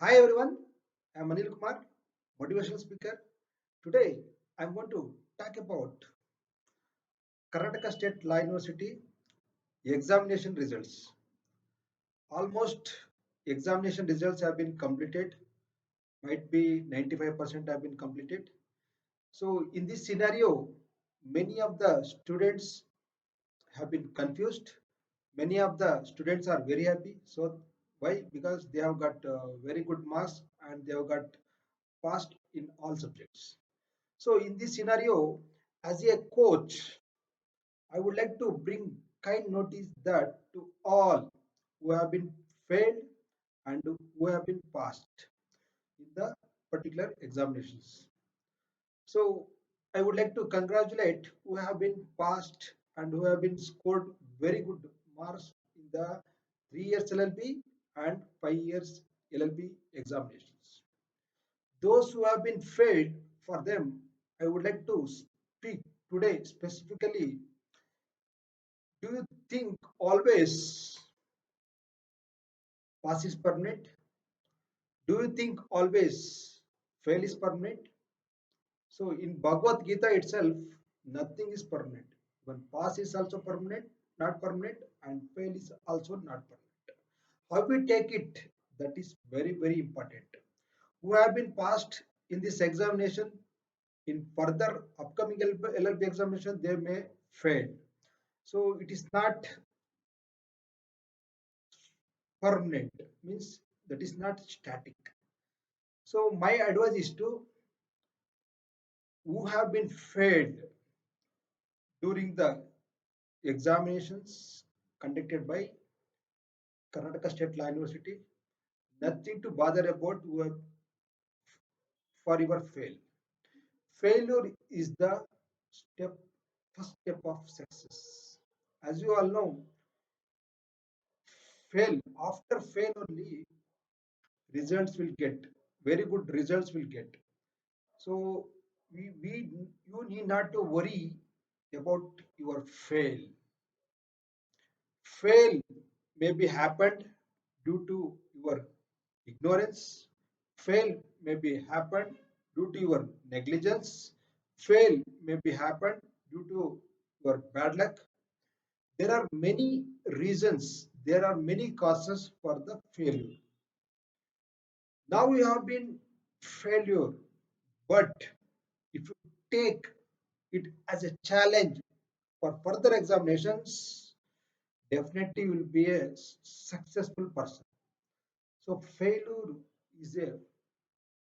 Hi everyone, I'm Anil Kumar, motivational speaker. Today I'm going to talk about Karnataka State Law University examination results. Almost examination results have been completed, might be 95% have been completed. So in this scenario, many of the students have been confused. Many of the students are very happy. So why? Because they have got very good marks and they have got passed in all subjects. So in this scenario, as a coach, I would like to bring kind notice that to all who have been failed and who have been passed in the particular examinations. So I would like to congratulate who have been passed and who have been scored very good marks in the 3 years LLB and 5 years LLB examinations. Those who have been failed, for them, I would like to speak today specifically. Do you think always pass is permanent? Do you think always fail is permanent? So in Bhagavad Gita itself, nothing is permanent. When pass is also permanent, not permanent, and fail is also not permanent. How we take it, that is very, very important. Who have been passed in this examination, in further upcoming LLB examination, they may fail. So it is not permanent, means that is not static. So my advice is to who have been failed during the examinations conducted by Karnataka State Law University, nothing to bother about for your fail. Failure is the step, first step of success. As you all know, fail after fail only results will get, very good results will get. So we you need not to worry about your fail. Fail may be happened due to your ignorance. Fail may be happened due to your negligence. Fail may be happened due to your bad luck. There are many reasons. There are many causes for the failure. Now you have been failure, but if you take it as a challenge for further examinations, definitely you will be a successful person. So failure is a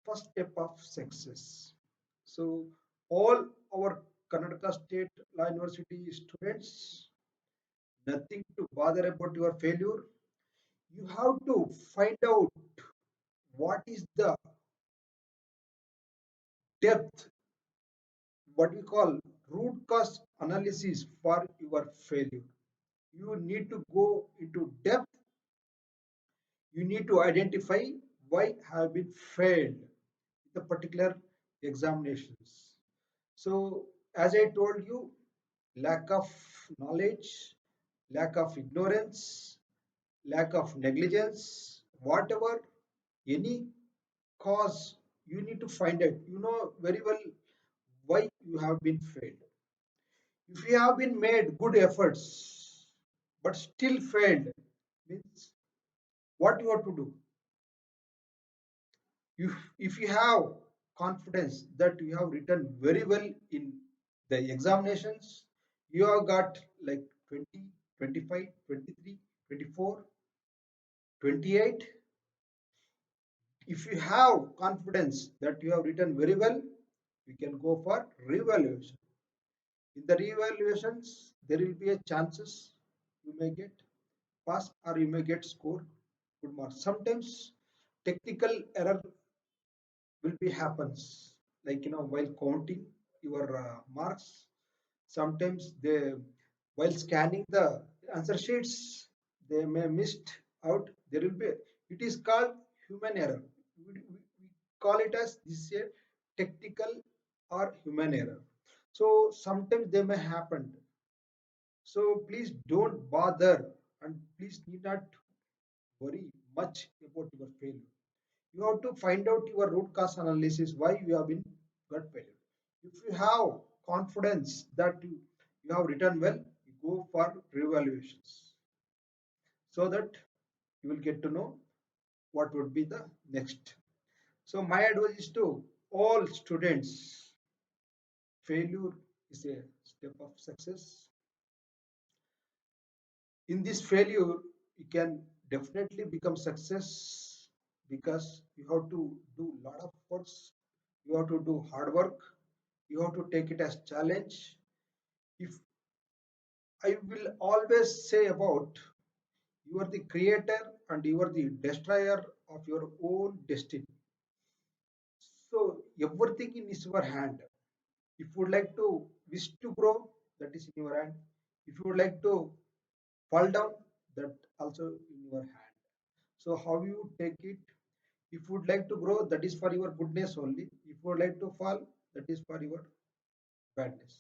first step of success. So all our Karnataka State Law University students, nothing to bother about your failure. You have to find out what is the depth, what we call root cause analysis for your failure. You need to go into depth. You need to identify why have been failed in the particular examinations. So as I told you, lack of knowledge, lack of ignorance, lack of negligence, whatever, any cause, you need to find it. You know very well why you have been failed. If you have been made good efforts but still failed, means what you have to do? If you have confidence that you have written very well in the examinations, you have got like 20, 25, 23, 24, 28. If you have confidence that you have written very well, you can go for revaluation. In the revaluations, there will be a chances you may get pass or you may get score good marks. Sometimes technical error will be happens, like while counting your marks. Sometimes they, while scanning the answer sheets, they may missed out. There will be, it is called human error. We call it as this is a technical or human error. So sometimes they may happen. So please don't bother and please need not worry much about your failure. You have to find out your root cause analysis why you have been got failure. If you have confidence that you have written well, you go for revaluations so that you will get to know what would be the next. So my advice is to all students, failure is a step of success. In this failure, you can definitely become success because you have to do a lot of works, you have to do hard work, you have to take it as challenge. If I will always say about, you are the creator and you are the destroyer of your own destiny. So everything in is your hand. If you would like to wish to grow, that is in your hand. If you would like to fall down, that also in your hand. So how you take it? If you would like to grow, that is for your goodness only. If you would like to fall, that is for your badness.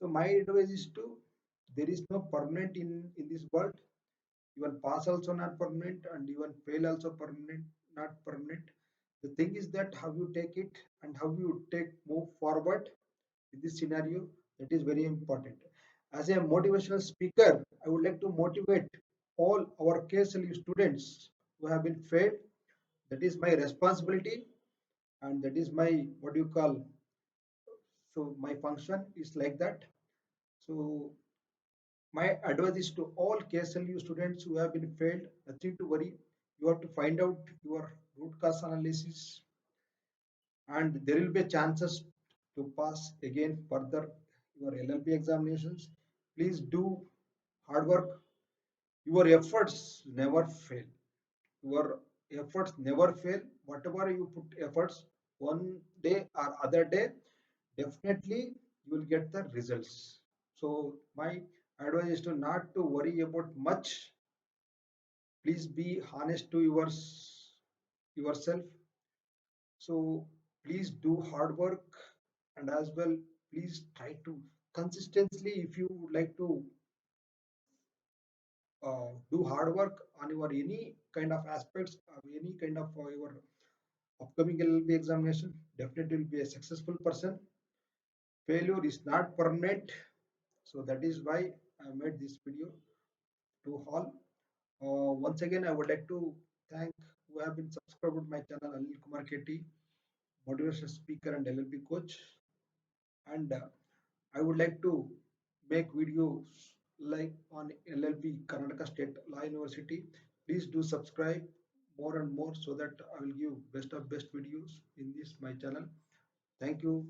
So my advice is to, there is no permanent in this world. Even pass also not permanent and even fail also permanent, not permanent. The thing is that how you take it and how you take move forward in this scenario, that is very important. As a motivational speaker, I would like to motivate all our KSLU students who have been failed. That is my responsibility and that is my, what do you call, so my function is like that. So my advice is to all KSLU students who have been failed, nothing to worry. You have to find out your root cause analysis, and there will be chances to pass again further your LLB examinations. Please do hard work. Your efforts never fail. Your efforts never fail. Whatever you put efforts, one day or other day, definitely you will get the results. So my advice is to not to worry about much. Please be honest to yourself. So please do hard work, and as well please try to consistently, if you would like to do hard work on your any kind of aspects of any kind of your upcoming LLB examination, definitely will be a successful person. Failure is not permanent, so that is why I made this video to all. Once again, I would like to thank who have been subscribed to my channel, Anil Kumar KT, motivational speaker and LLB coach. And I would like to make videos like on LLB Karnataka State Law University. Please do subscribe more and more so that I will give best of best videos in this my channel. Thank you.